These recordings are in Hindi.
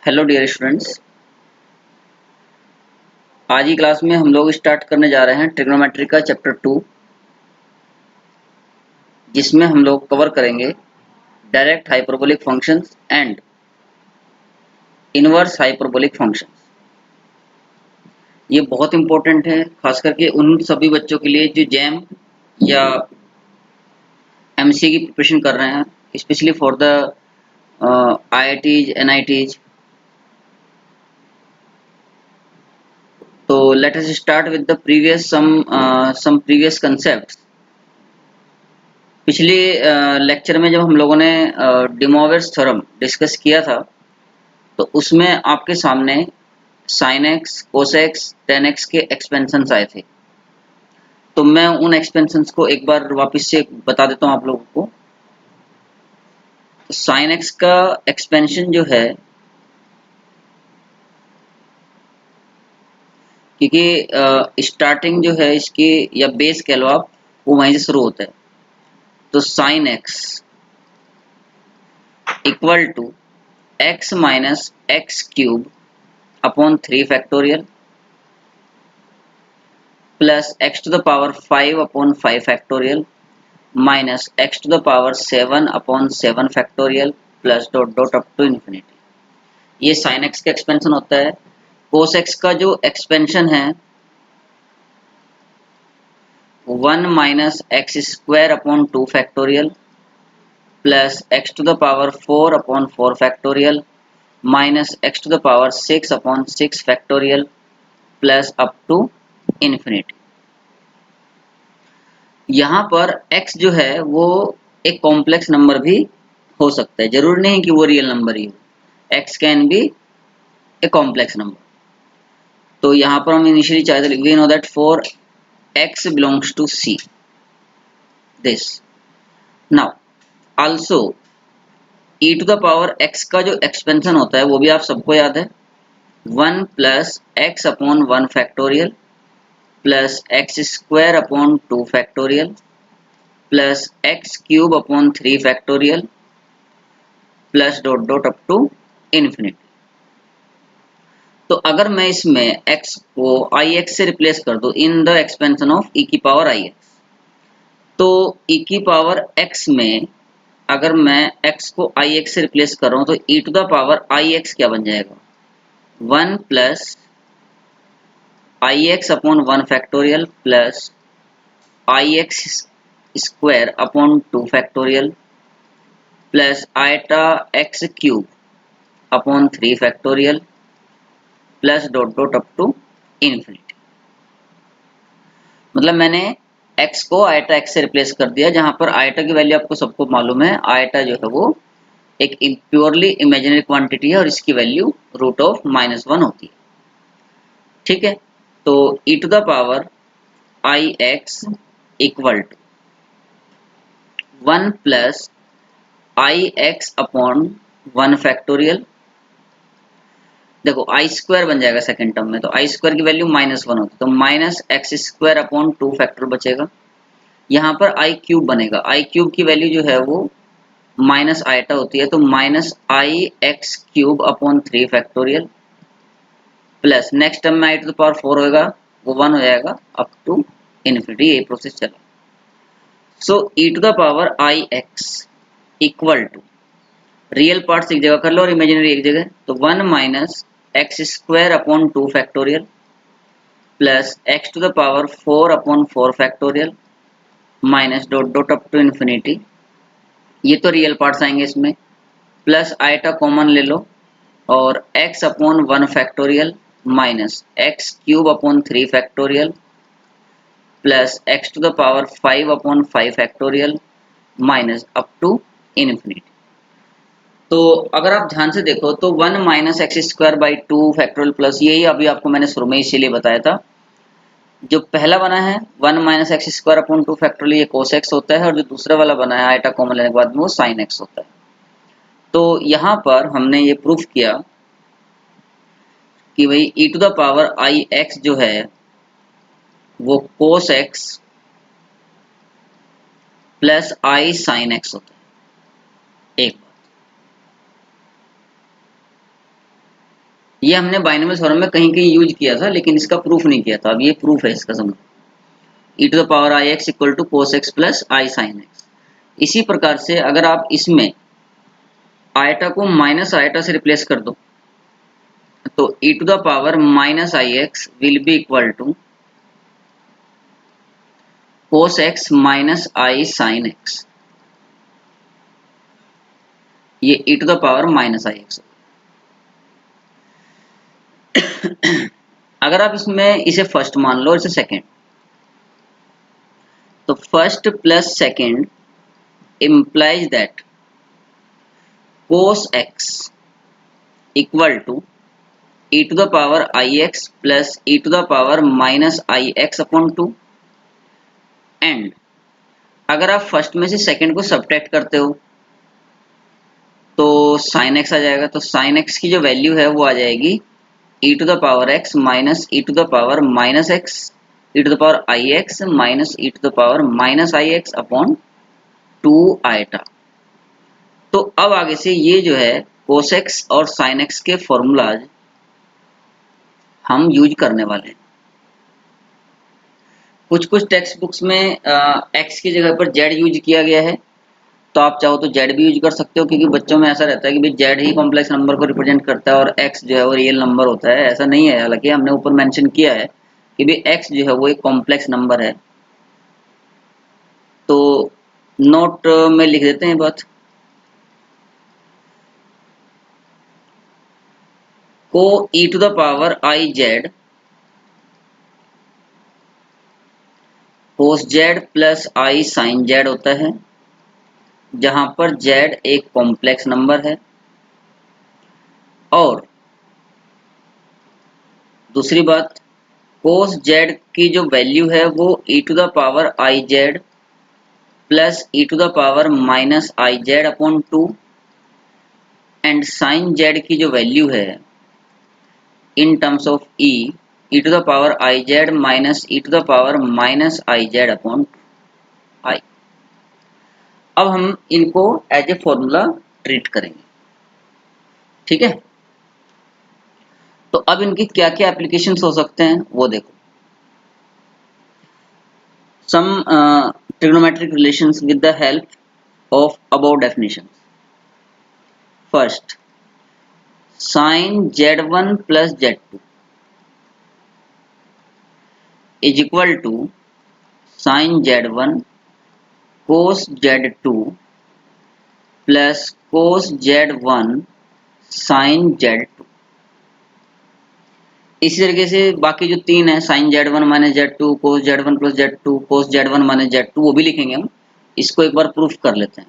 Hello dear students. आज की क्लास में हम लोग स्टार्ट करने जा रहे हैं ट्रिग्नोमेट्री का चैप्टर 2, जिसमें हम लोग कवर करेंगे direct hyperbolic functions and inverse hyperbolic functions. ये बहुत इंपॉर्टेंट है, खास करके उन सभी बच्चों के लिए जो जैम या एमसीए की प्रिपरेशन कर रहे हैं, specially for the IITs NITs. तो let us start with the previous some previous concepts. पिछले लेक्चर में जब हम लोगों ने डे मोवेर्स थ्योरम डिस्कस किया था, तो उसमें आपके सामने sin x, cos x, tan x के एक्सपेंशंस आए थे। तो मैं उन एक्सपेंशंस को एक बार वापस से बता देता हूँ आप लोगों को। तो sin x का एक्सपेंशन जो है, क्योंकि स्टार्टिंग जो है इसकी या बेस कह लो आप, वो वहीं से शुरू होता है। तो sin x equal to x minus x cube upon 3 factorial plus x to the power 5 upon 5 factorial minus x to the power 7 upon 7 factorial plus dot dot up to infinity. ये sin x का एक्सपेंशन होता है। cos x का जो एक्सपेंशन है 1 minus x square upon 2 factorial plus x to the power 4 upon 4 factorial minus x to the power 6 upon 6 factorial plus up to infinity. यहाँ पर x जो है वो एक कॉम्प्लेक्स नंबर भी हो सकता है, जरूरी नहीं कि वो रियल नंबर ही हो। x can be a complex number. तो यहाँ पर हम इनिशियली चाहते थे, we know that for x belongs to c this. Now also e to the power x का जो एक्सपेंशन होता है वो भी आप सबको याद है, 1 plus x upon 1 factorial plus x square upon 2 factorial plus x cube upon 3 factorial plus dot dot up to infinity. तो अगर मैं इसमें x को ix से रिप्लेस कर दूं in the expansion of e की पावर ix, तो e की पावर x में अगर मैं x को ix से रिप्लेस कर रहा हूं तो e to the power ix क्या बन जाएगा, 1 plus ix upon 1 factorial plus ix square upon 2 factorial plus iota x cube upon 3 factorial plus dot dot up to infinity. मतलब मैंने x को आयटा x से रिप्लेस कर दिया, जहां पर आयटा की वैल्यू आपको सबको मालूम है। आयटा जो है वो एक प्योरली इमेजिनरी क्वांटिटी है और इसकी वैल्यू रूट ऑफ -1 होती है। ठीक है, तो e to the power i x equal to 1 plus i x upon 1 factorial. देखो आई स्क्वायर बन जाएगा सेकंड टर्म में, तो आई स्क्वायर की वैल्यू -1 होती है, तो minus x square upon 2 factor बचेगा। यहाँ पर आई क्यूब बनेगा, आई क्यूब की वैल्यू जो है वो माइनस आयटा होती है, तो minus i x cube upon 3 factorial plus next term में आई टू द पावर 4 होगा, वो 1 हो जाएगा अप टू इन्फिनिटी। ये प्रोसेस चला। So e to the power i x equal to, real parts एक जगह कर लो और इमेजिनरी एक जगह, तो 1 minus x square upon 2 factorial plus x to the power 4 upon 4 factorial minus dot dot up to infinity. ये तो रियल पार्ट्स आएंगे इसमें, प्लस आयटा कॉमन ले लो और x upon 1 factorial minus x cube upon 3 factorial plus x to the power 5 upon 5 factorial minus up to infinity. तो अगर आप ध्यान से देखो तो 1 minus x square by 2 factorial plus, यही अभी आपको मैंने शुरू में इसीलिए बताया था। जो पहला बना है 1 minus x square upon 2 factorial, ये कोस एक्स होता है, और जो दूसरा वाला बना है आयटा कॉमन लेने के बाद में वो साइन एक्स होता है। तो यहाँ पर हमने ये प्रूफ किया कि भाई e to the power i x जो है वो cos x plus i sine x होता है। एक बात, ये हमने बाइनोमियल थ्योरम में कहीं कहीं यूज किया था, लेकिन इसका प्रूफ नहीं किया था। अब ये प्रूफ है इसका, समझ। e to the power i x equal to cos x plus i sine x. इसी प्रकार से अगर आप इसमें आयटा को माइनस आयटा से रिप्लेस कर दो, तो e to the power minus i x will be equal to cos x minus i sine x. ये e to the power minus i x. अगर आप इसमें इसे फर्स्ट मान लो, इसे सेकंड, तो first plus second implies that cos x equal to e to the power ix plus e to the power minus ix upon 2। And अगर आप फर्स्ट में से सेकंड को सब्ट्रैक्ट करते हो तो sin x आ जाएगा। तो sin x की जो वैल्यू है वो आ जाएगी e to the power x minus e to the power minus x e to the power ix minus e to the power minus ix upon 2 iota. तो अब आगे से ये जो है cos x और sin x के फॉर्मूलाज हम यूज करने वाले हैं। कुछ कुछ टेक्स्ट बुक्स में x की जगह पर z यूज किया गया है, तो आप चाहो तो z भी यूज कर सकते हो, क्योंकि बच्चों में ऐसा रहता है कि भाई z ही कॉम्प्लेक्स नंबर को रिप्रेजेंट करता है और x जो है वो रियल नंबर होता है। ऐसा नहीं है, हालांकि हमने ऊपर मेंशन किया है कि भाई x जो है वो एक कॉम्प्लेक्स नंबर है। तो नोट में लिख देते हैं बात। को e to the power i z cos z plus i sine z होता है, जहां पर z एक कॉम्प्लेक्स नंबर है। और दूसरी बात, कोस जेड की जो वैल्यू है वो e to the power i z plus e to the power minus i z upon 2। And sine z की जो वैल्यू है in terms of e to the power i z minus e to the power minus i z upon i. अब हम इनको एज ए फॉर्मूला ट्रीट करेंगे, ठीक है। तो अब इनकी क्या क्या एप्लीकेशंस हो सकते हैं वो देखो। सम trigonometric relations with the help of above definitions। First, sin z1 plus z2 is equal to sin z1 cos z2 plus cos z1 sin z2। इसी तरीके से बाकी जो तीन है, sin z1 minus z2, cos z1 plus z2, cos z1 minus z2, वो भी लिखेंगे हम। इसको एक बार प्रूफ कर लेते हैं।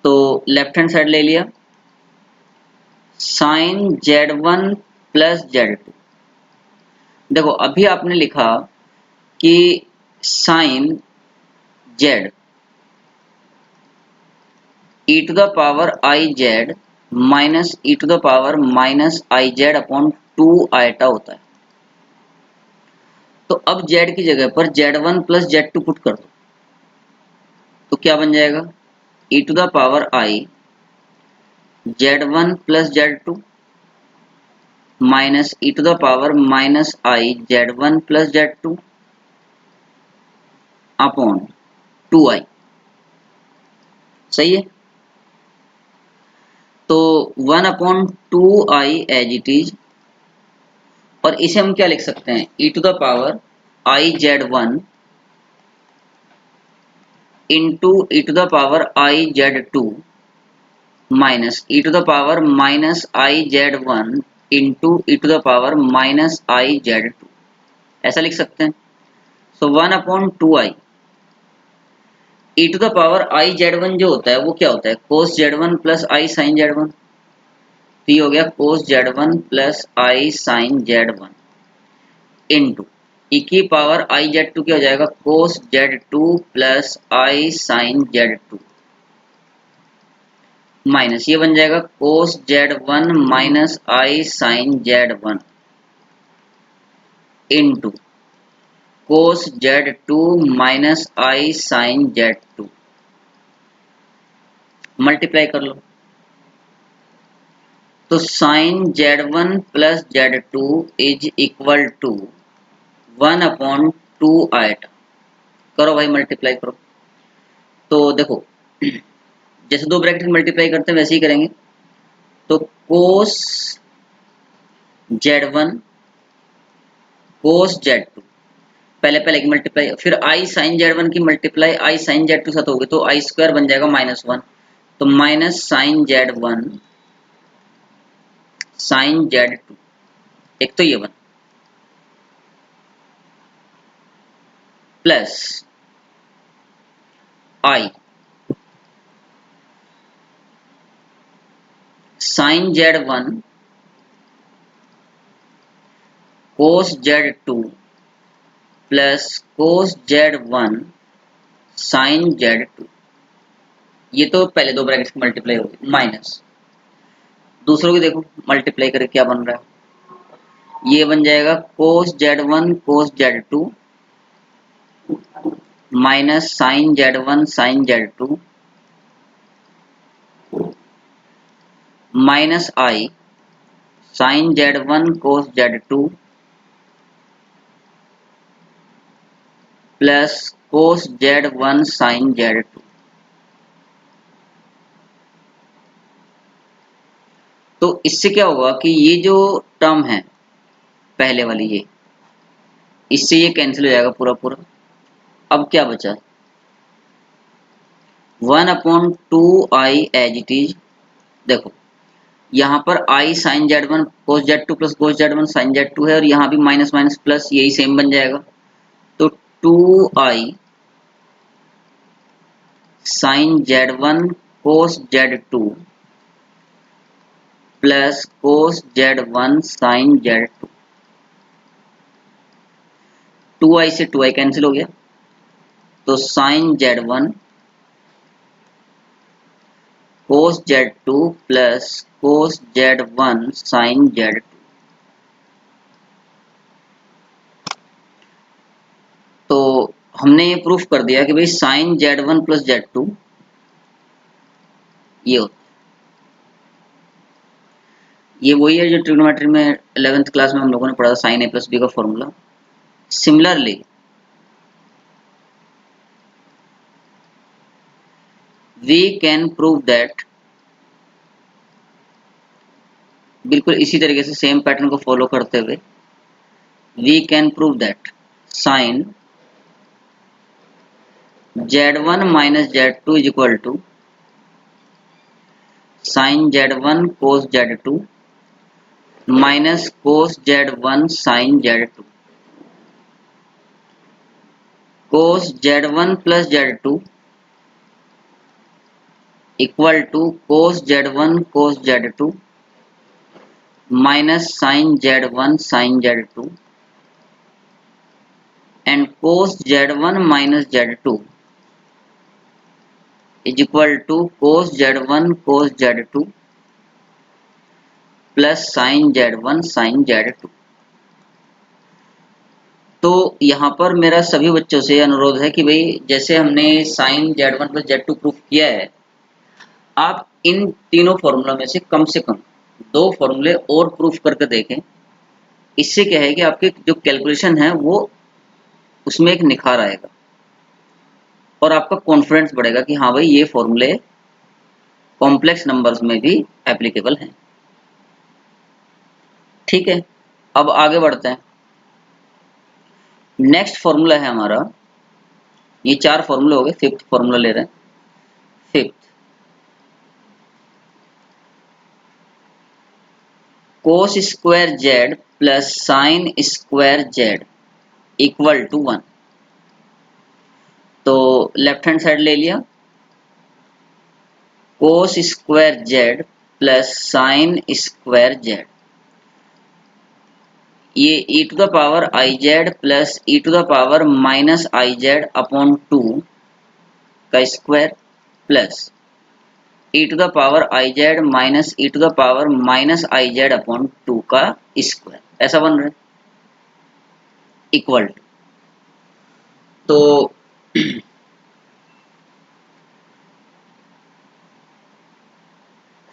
तो लेफ्ट हैंड साइड ले लिया, sin z1 प्लस z2। देखो अभी आपने लिखा कि sin z e to the power i z minus e to the power minus i z upon 2 iota होता है। तो अब z की जगह पर z1 प्लस z2 पुट कर दो, तो क्या बन जाएगा e to the power i z1 plus z2 minus e to the power minus i z1 plus z2 upon 2i। सही है। तो 1 upon 2i as it is, और इसे हम क्या लिख सकते हैं, e to the power i z1 into e to the power i z2 minus e to the power minus i z1 into e to the power minus i z2, ऐसा लिख सकते हैं। So 1 upon 2i e to the power i z1 जो होता है वो क्या होता है, cos z1 plus i sine z1। तो ये हो गया cos z1 plus i sine z1 into e की पावर आई z2 क्या हो जाएगा, cos z2 plus i sine z2 minus ये बन जाएगा cos z1 minus i sine z1 into cos z2 minus i sine z2। Multiply कर लो, तो sine Z1 plus Z2 is equal to 1/2 iota. करो भाई, मल्टीप्लाई करो। तो देखो, जैसे दो ब्रैकेट मल्टीप्लाई करते हैं वैसे ही करेंगे। तो कोस Z1 कोस Z2, पहले पहले की मल्टीप्लाई, फिर आई साइन Z1 की मल्टीप्लाई आई साइन Z2 साथ होगी तो आई स्क्वायर बन जाएगा -1। तो minus sine Z1 sine Z2, एक तो ये one, plus i sine Z1 cos Z2 plus cos Z1 sine Z2। ये तो पहले दो ब्रैकेट की मल्टीप्लाई होगी, माइनस दूसरों की देखो मल्टीप्लाई करके क्या बन रहा है। ये बन जाएगा cos Z1 cos Z2 minus sine Z1 sine Z2 minus i sine Z1 cos Z2 plus cos Z1 sine Z2। तो इससे क्या होगा कि ये जो टर्म है पहले वाली, ये इससे ये कैंसिल हो जाएगा पूरा पूरा। अब क्या बचा, 1/2 एज इट इज। देखो यहाँ पर i sine Z1 cos Z2 plus cos Z1 sine Z2 है, और यहाँ भी माइनस माइनस प्लस यही सेम बन जाएगा। तो 2i sine Z1 cos Z2 plus cos Z1 sine Z2। 2i से 2i कैंसिल हो गया, तो sine Z1 cos Z2 plus cos Z1 sine Z2। तो हमने ये प्रूफ कर दिया कि भाई साइन Z1 प्लस Z2 ये होता है। ये वही है जो ट्रिग्नोमेट्री में 11th क्लास में हम लोगों ने पढ़ा था, साइन A प्लस B का formula. Similarly we can prove that, बिल्कुल इसी तरीके से सेम पैटर्न को फॉलो करते हुए we can prove that sine Z1 minus Z2 is equal to sine Z1 cos Z2 minus cos Z1 sine Z2। Cos Z1 plus Z2 equal to cos Z1 cos Z2 minus sine Z1 sine Z2 and cos Z1 minus Z2 is equal to cos Z1 cos Z2 plus sine Z1 sine Z2। तो यहाँ पर मेरा सभी बच्चों से अनुरोध है कि भाई जैसे हमने sign Z1 plus Z2 proof किया है, आप इन तीनों फॉर्मूला में से कम दो फॉर्मूले और प्रूफ करके देखें। इससे क्या है कि आपके जो कैलकुलेशन है वो उसमें एक निखार आएगा और आपका कॉन्फिडेंस बढ़ेगा कि हाँ भाई ये फॉर्मूले कॉम्प्लेक्स नंबर्स में भी एप्लीकेबल हैं। ठीक है, अब आगे बढ़ते हैं। नेक्स्ट फॉर्मूला है हमारा, ये चार फॉर्मूले हो गए, फिफ्थ फॉर्मूला ले रहे हैं। Fifth, cos square z plus sine square z equal to 1। तो लेफ्ट हैंड साइड ले लिया, cos square z plus sine square z, ये e to the power i z plus e to the power minus i z upon 2 का square plus e to the power i z minus e to the power minus i z upon 2 का स्क्वायर, ऐसा बन रहा है इक्वल टू। तो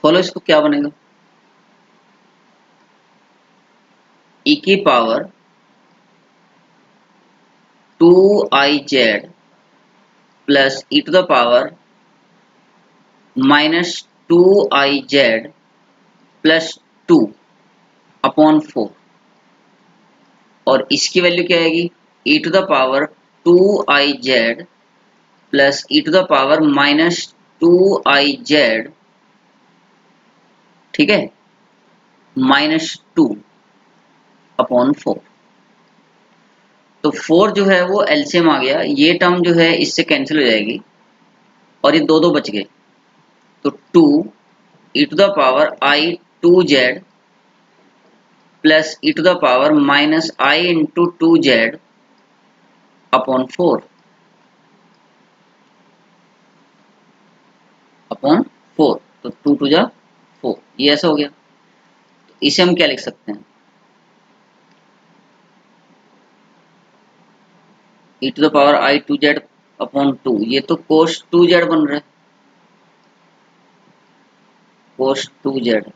फॉलो इसको क्या बनेगा, ई की power 2iz plus e to the power -2iz plus 2 upon 4, और इसकी वैल्यू क्या आएगी, e to the power 2iz plus e to the power -2iz, ठीक है, -2 अपॉन 4। तो 4 जो है वो एलसीएम आ गया, ये टर्म जो है इससे कैंसिल हो जाएगी और ये दो दो बच गए, तो 2 e to the power i 2z plus e to the power -i into 2z upon 4 upon 4, तो 2 टू जा 4, ये ऐसा हो गया। तो इसे हम क्या लिख सकते हैं, e to the power i 2z upon 2, ये तो cos 2z बन रहा है, cos 2z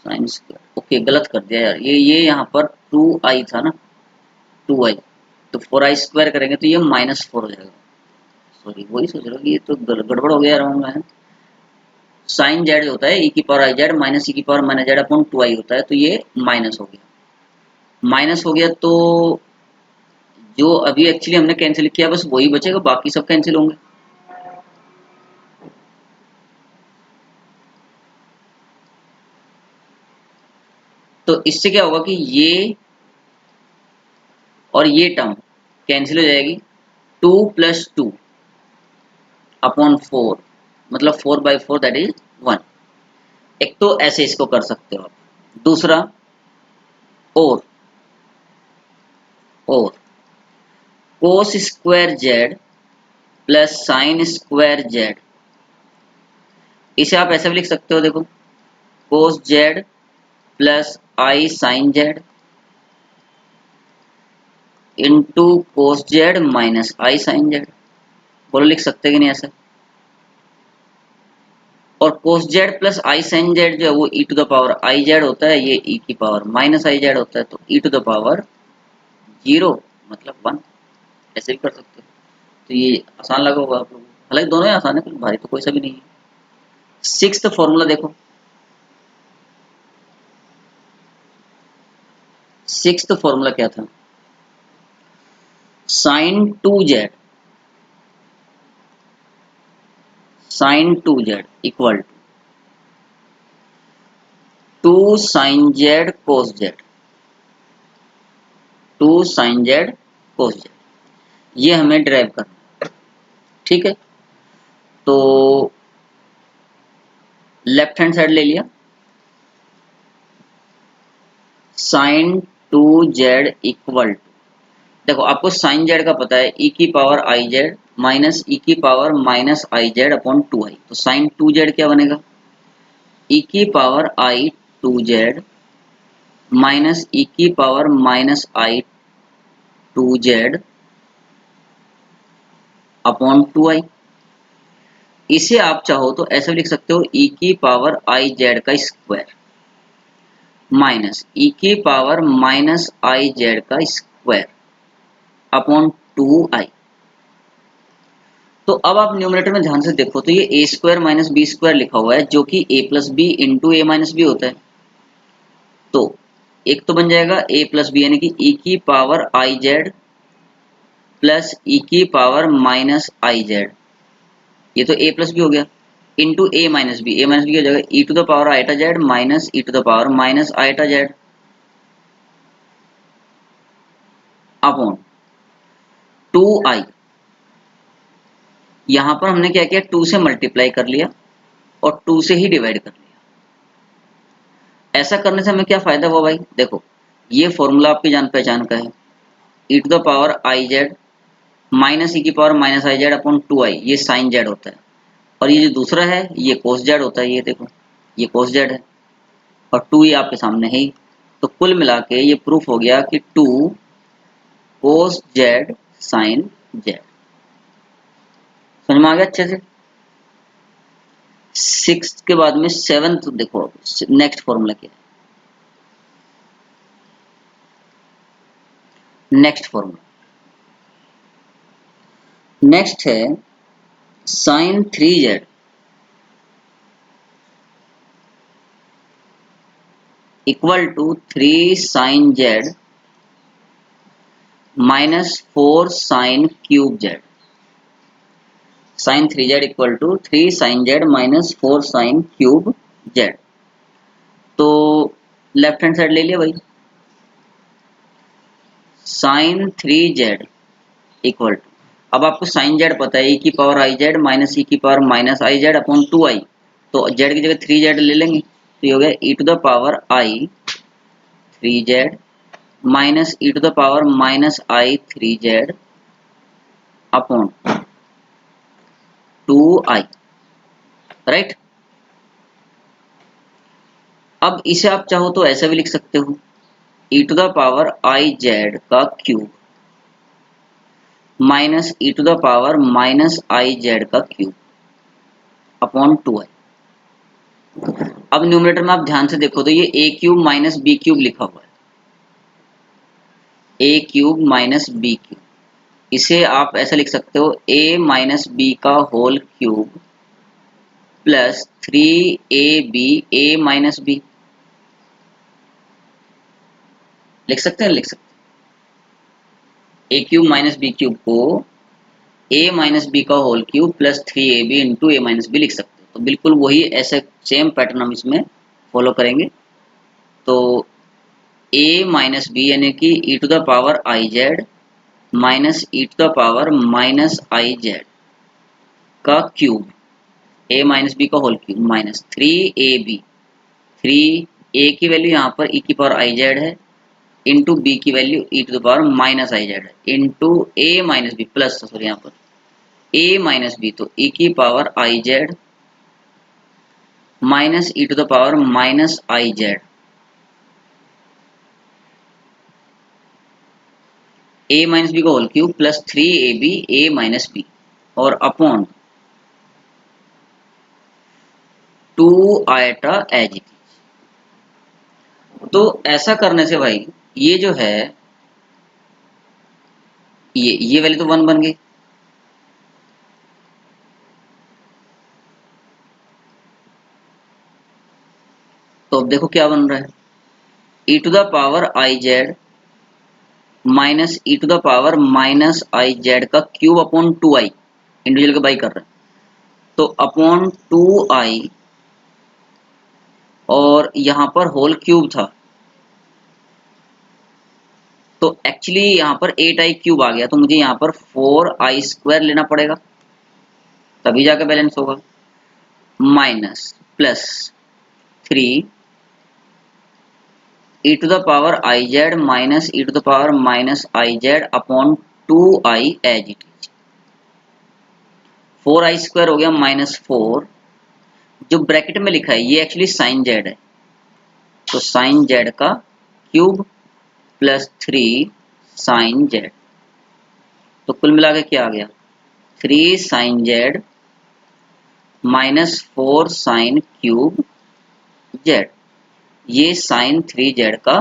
sine square, okay गलत कर दिया यार, ये यहाँ पर 2i था ना, 2i, तो 4i स्क्वायर करेंगे तो ये -4 हो जाएगा, सॉरी वही सोच रहा हूँ कि ये तो गड़बड़ हो गया यार, मैं साइन जेड जो होता है ई की power i z minus e की power minus Z upon 2i होता है, तो ये माइनस हो गया, माइनस हो गया, तो जो अभी एक्चुअली हमने कैंसिल किया बस वही बचेगा, बाकी सब कैंसिल होंगे। तो इससे क्या होगा कि ये और ये टर्म कैंसिल हो जाएगी, 2 प्लस 2 अपॉन 4, मतलब 4/4 दैट इज 1। एक तो ऐसे इसको कर सकते हो आप, दूसरा और cos square z plus sine square z, इसे आप ऐसे भी लिख सकते हो, देखो cos z plus i sine z into cos z minus i sine z, बोलो लिख सकते कि नहीं ऐसे। और cos z plus i sine z जो है वो e to the power i z होता है, ये ई की पावर माइनस आई जेड होता है, तो ई टू द पावर 0 मतलब 1, ऐसे भी कर सकते हो। तो ये आसान लगा होगा आप लोगों को, हालांकि दोनों ही आसान है, कोई भारी तो कोई सा भी नहीं है। सिक्स्थ फॉर्मूला देखो, सिक्स्थ फॉर्मूला क्या था, sine 2z equal to 2 sine z cos z, 2 sine z cos z, ये हमें ड्राइव करना है, ठीक है। तो लेफ्ट हैंड साइड ले लिया, साइन 2z इक्वल टू, देखो आपको साइन जेड का पता है ई की power i z minus e की power minus i z upon 2i, तो साइन 2z क्या बनेगा, ई की power i 2z minus e की पावर माइनस आई 2z अपॉन 2i। इसे आप चाहो तो ऐसे लिख सकते हो, ई की पावर आई जेड का स्क्वायर माइनस ई की पावर माइनस आई जेड का स्क्वायर अपॉन 2i। तो अब आप न्यूमरेटर में ध्यान से देखो, तो ये ए स्क्वायर माइनस बी स्क्वायर लिखा हुआ है, जो कि ए प्लस बी इंटू ए माइनस बी होता है। तो एक तो बन जाएगा ए प्लस बी, यानी कि ई की पावर आई जेड प्लस ई की पावर माइनस आई जेड, ये तो ए प्लस बी हो गया, इंटू ए माइनस बी, हो जाएगा e to the power iota z minus e to the power minus iota z upon 2i। यहां पर हमने क्या किया, 2 से मल्टीप्लाई कर लिया और 2 से ही डिवाइड कर लिया। ऐसा करने से हमें क्या फायदा हुआ भाई, देखो ये फॉर्मूला आपकी जान पहचान का है, e to the power i z minus e की power minus i z upon 2i, ये साइन जेड होता है, और ये जो दूसरा है ये कोस जेड होता है, ये देखो ये कोस जेड है, और 2 ये आपके सामने है ही। तो कुल मिला के ये प्रूफ हो गया कि 2 कोस जेड साइन जेड। समझ में आ गया अच्छे से। सिक्स के बाद में सेवंथ देखो, नेक्स्ट फॉर्मूला क्या है, नेक्स्ट फॉर्मूला, नेक्स्ट है sine 3z equal to 3 sine z minus 4 sine cube z। Sine 3z equal to 3 sine z minus 4 sine cube z। तो लेफ्ट हैंड साइड ले लिया भाई, साइन 3z इक्वल टू, अब आपको साइन z पता है, e की power i z minus e की power minus i z upon 2i, तो z की जगह 3z ले लेंगे, तो ये हो गया e to the power i 3z minus e to the power minus i 3z upon 2i, right. अब इसे आप चाहो तो ऐसा भी लिख सकते हो, e to the power i z का cube minus e to the power minus i z का क्यूब अपॉन 2i। अब न्यूमरेटर में आप ध्यान से देखो तो ये a cube minus b cube लिखा हुआ है, a cube minus b cube, इसे आप ऐसा लिख सकते हो a माइनस बी का whole cube plus 3ab a minus b, लिख सकते हैं, लिख सकते हैं। a cube minus b cube को a माइनस बी का whole cube plus 3ab into a minus b लिख सकते हो। तो बिल्कुल वही ऐसे सेम पैटर्न हम इसमें फॉलो करेंगे। तो a माइनस बी यानी कि e to the power i z minus e to the power minus i z का क्यूब, a माइनस बी का whole cube minus 3ab, 3a की वैल्यू यहाँ पर e की पावर आई जेड है, इंटू बी की value e to the power minus i z है, into a minus b plus, sorry यहाँ पर a माइनस बी, तो e की power i z minus e to the power minus i z, a minus b का whole cube plus 3ab a minus b और upon 2 iota as it is. तो ऐसा करने से भाई ये जो है ये वैल्यू तो 1 बन गई, तो अब देखो क्या बन रहा है, e to the power i z minus e to the power minus i z का क्यूब अपॉन 2i, इंडिविजुअल का बाई कर रहे हैं, तो अपॉन 2i और यहाँ पर होल क्यूब था, तो एक्चुअली यहाँ पर 8i क्यूब आ गया, तो मुझे यहाँ पर 4i स्क्वायर लेना पड़ेगा तभी जाकर बैलेंस होगा, minus plus 3 e to the power i z minus e to the power minus i z upon 2i as it is, 4i square हो गया माइनस 4, जो ब्रैकेट में लिखा है ये एक्चुअली साइन जेड है, तो साइन जेड का क्यूब प्लस 3 साइन जेड, तो कुल मिला के क्या आ गया 3 sine z minus 4 sine cube z. ये साइन 3z का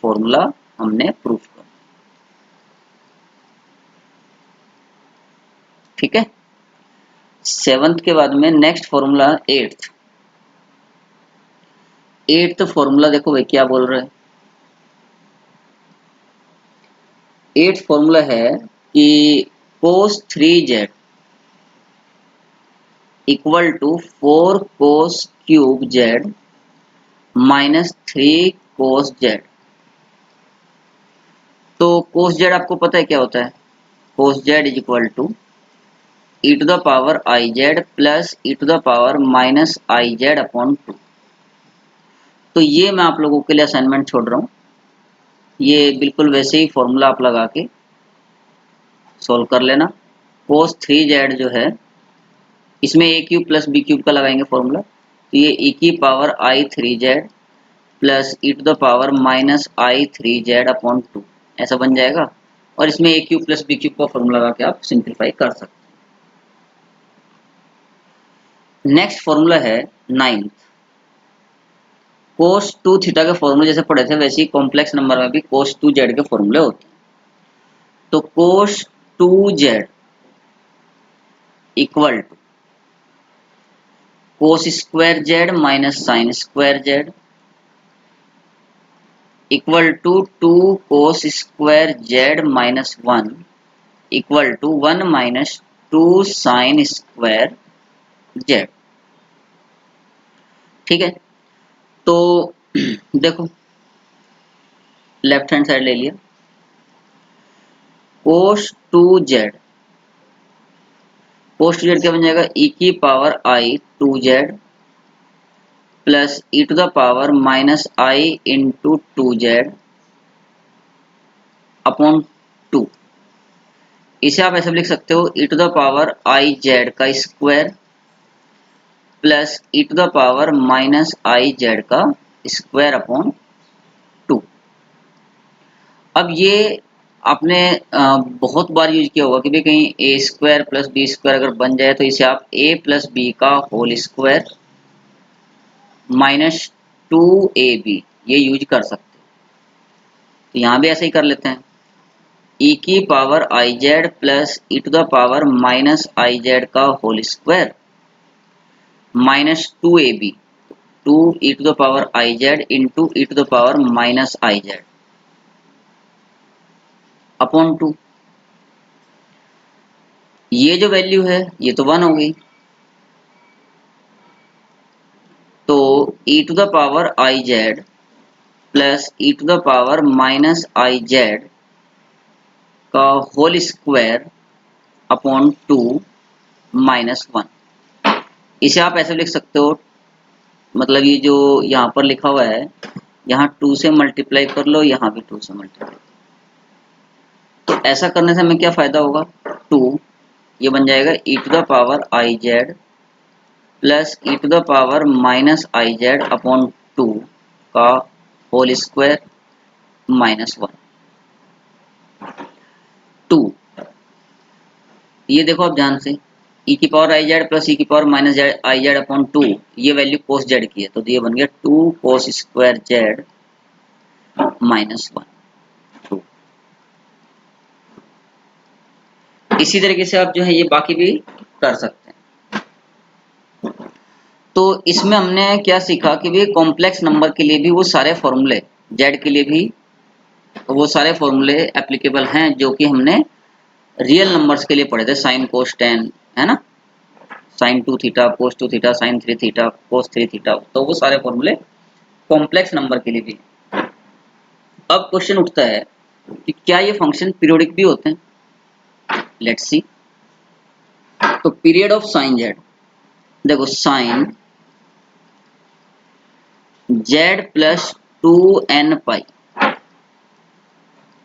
फॉर्मूला हमने प्रूफ कर, ठीक है। 7th के बाद में नेक्स्ट फॉर्मूला 8th फॉर्मूला देखो भाई क्या बोल रहे हैं। 8th फॉर्मूला है कि cos 3z equal to 4 cos cube z minus 3 cos z। तो cos z आपको पता है क्या होता है, cos z is equal to e to the power i z plus e to the power minus i z upon 2। तो ये मैं आप लोगों के लिए असाइनमेंट छोड़ रहा हूँ, ये बिल्कुल वैसे ही फॉर्मूला आप लगा के सॉल्व कर लेना। cos 3z जो है इसमें a cube plus b cube का लगाएंगे फॉर्मूला, तो ये e की power i 3z plus e to the power minus i 3z upon 2 ऐसा बन जाएगा, और इसमें a cube plus b cube का फॉर्मूला लगा के आप सिंप्लीफाई कर सकते हैं। नेक्स्ट फॉर्मूला है 9th, cos 2 थीटा के फॉर्मूले जैसे पढ़े थे वैसे ही कॉम्प्लेक्स नंबर में भी cos 2z के फॉर्मूले होते हैं। तो cos 2z equal to cos square z minus sine square z equal to 2 cos square z minus 1 equal to 1 minus 2 sine square z. ठीक है, तो देखो लेफ्ट हैंड साइड ले लिया, कोस 2z, कोस 2z क्या बन जाएगा, e की power i 2z plus e to the power minus i into 2z upon 2। इसे आप ऐसे लिख सकते हो e to the power i z का square plus e to the power minus i z का स्क्वायर अपॉन 2। अब ये आपने बहुत बार यूज किया होगा कि भाई कहीं ए स्क्वायर प्लस बी स्क्वायर अगर बन जाए तो इसे आप ए प्लस बी का होल स्क्वायर माइनस 2ab ये यूज कर सकते हैं। तो यहाँ भी ऐसे ही कर लेते हैं, e की power i z plus e to the power minus i z का whole square minus 2ab, 2 e to the power i z into e to the power minus i z upon 2। ये जो वैल्यू है ये तो 1 हो गई, तो e to the power i z plus e to the power minus i z का होल स्क्वायर अपॉन 2 माइनस 1। इसे आप ऐसे लिख सकते हो, मतलब ये जो यहाँ पर लिखा हुआ है यहाँ 2 से मल्टीप्लाई कर लो, यहाँ भी 2 से मल्टीप्लाई। तो ऐसा करने से हमें क्या फायदा होगा, 2 ये बन जाएगा e to the power i z plus e to the power minus i z upon 2 का होल स्क्वायर माइनस 1। 2 ये देखो आप ध्यान से, ई की पावर आई जेड प्लस ई की power minus i z upon 2, ये वैल्यू कोस जेड की है तो ये बन गया 2 कोस स्क्वायर जेड माइनस 1 2। इसी तरीके से आप जो है ये बाकी भी कर सकते हैं। तो इसमें हमने क्या सीखा कि भी कॉम्प्लेक्स नंबर के लिए भी वो सारे फॉर्मूले, जेड के लिए भी वो सारे फॉर्मूले एप्लीकेबल हैं जो कि हमने रियल नंबर्स के लिए पढ़े थे, साइन कोस टेन है ना, sine 2 theta cos 2 theta sine 3 theta cos 3 theta, तो वो सारे फॉर्मूले कॉम्प्लेक्स नंबर के लिए भी। अब क्वेश्चन उठता है कि क्या ये फंक्शन पीरियोडिक भी होते हैं, लेट्स सी। तो पीरियड ऑफ साइन जेड, देखो sine z plus 2n pi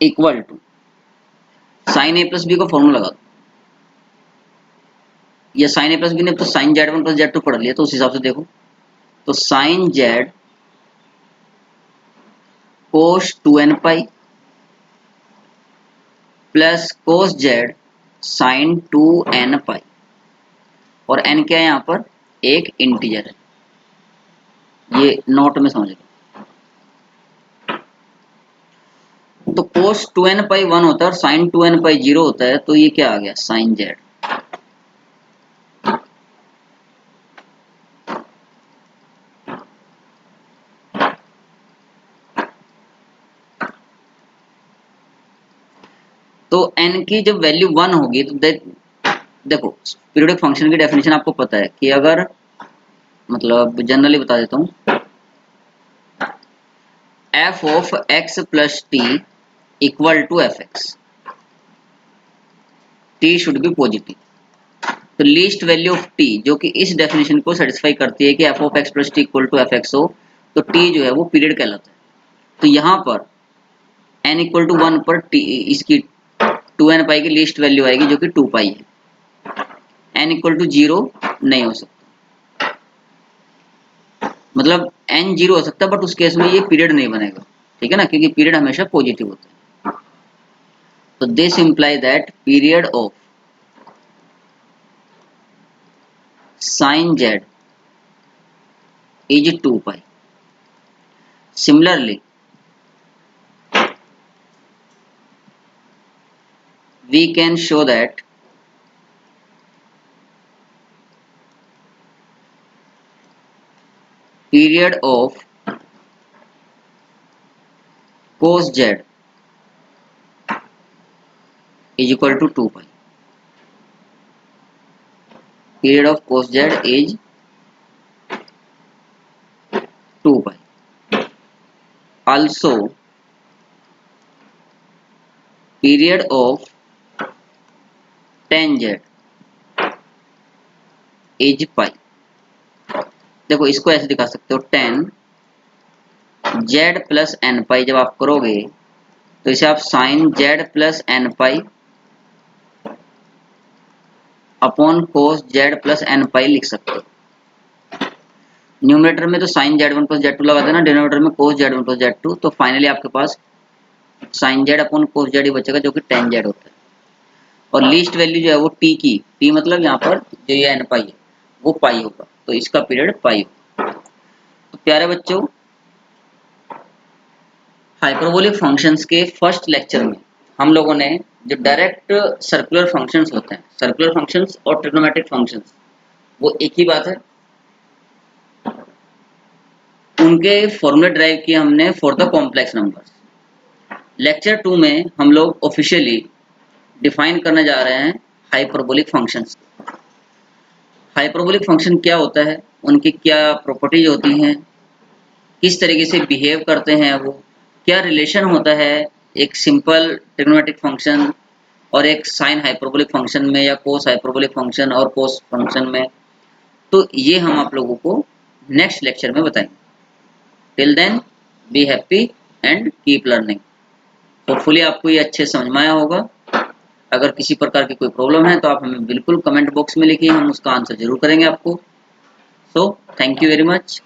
equal to sine a plus b का फॉर्मूला लगा दो, या साइन ए प्लस बी ने तो sine z one plus z two पढ़ लिया, तो उस हिसाब से देखो तो sine z cos 2n pi plus cos z sine 2n pi, और n क्या है यहाँ पर, एक इंटीजर है, ये नोट में समझ लो। तो कोस 2n पाई 1 होता है और साइन 2n पाई 0 होता है, तो ये क्या आ गया साइन जेड। तो n की जब वैल्यू 1 होगी तो देखो पीरियोडिक फंक्शन की डेफिनेशन आपको पता है कि अगर, मतलब जनरली बता देता हूँ, f of x plus t equal to f x, t should be positive. तो लीस्ट वैल्यू ऑफ टी जो कि इस डेफिनेशन को सेटिस्फाई करती है कि f of x plus t equal to f x हो, तो t जो है वो पीरियड कहलाता है। तो यहाँ पर n इक्वल टू 1 पर t इसकी 2n पाई की लीस्ट वैल्यू आएगी जो कि 2 पाई है, n इक्वल टू 0 नहीं हो सकता, मतलब n 0 हो सकता है बट उस केस में ये पीरियड नहीं बनेगा, ठीक है ना, क्योंकि पीरियड हमेशा पॉजिटिव होता है। तो this imply that period of sine Z is 2 pi. Similarly we can show that period of cos z is equal to 2 pi. Period of cos z is 2 pi. Also, period of tan z is pi. देखो इसको ऐसे दिखा सकते हो, tan z plus n pi जब आप करोगे तो इसे आप sine z plus n pi upon cos z plus n pi लिख सकते हो। न्यूमरेटर में तो साइन z1 प्लस z2 लगा देना, डिनोमिनेटर में कोस z1 प्लस z2, तो फाइनली आपके पास sine z upon cos z ही बचेगा जो कि tan z होता है। और लीस्ट वैल्यू जो है वो t की, t मतलब यहाँ पर जो ये एन पाई है वो पाई होगा, तो इसका पीरियड पाई होगा। तो प्यारे बच्चों, हाइपरबोलिक फंक्शंस के फर्स्ट लेक्चर में हम लोगों ने जो डायरेक्ट सर्कुलर फंक्शंस होते हैं, सर्कुलर फंक्शंस और ट्रिग्नोमेट्रिक फंक्शंस, वो एक ही बात है, उनके फॉर्मूले ड्राइव किए हमने for the complex numbers. Lecture 2 में हम लोग ऑफिशियली डिफाइन करने जा रहे हैं हाइपरबोलिक फंक्शंस। हाइपरबोलिक फंक्शन क्या होता है, उनकी क्या प्रॉपर्टीज होती हैं, किस तरीके से बिहेव करते हैं वो, क्या रिलेशन होता है एक सिंपल ट्रिग्नोमेट्रिक फंक्शन और एक साइन हाइपरबोलिक फंक्शन में, या कोस हाइपरबोलिक फंक्शन और कोस फंक्शन में, तो ये हम आप लोगों को नेक्स्ट लेक्चर में बताएंगे। Till then be happy and keep learning. Hopefully आपको ये अच्छे समझ में आया होगा। अगर किसी प्रकार की कोई प्रॉब्लम है तो आप हमें बिल्कुल कमेंट बॉक्स में लिखिए, हम उसका आंसर जरूर करेंगे आपको। So thank you very much.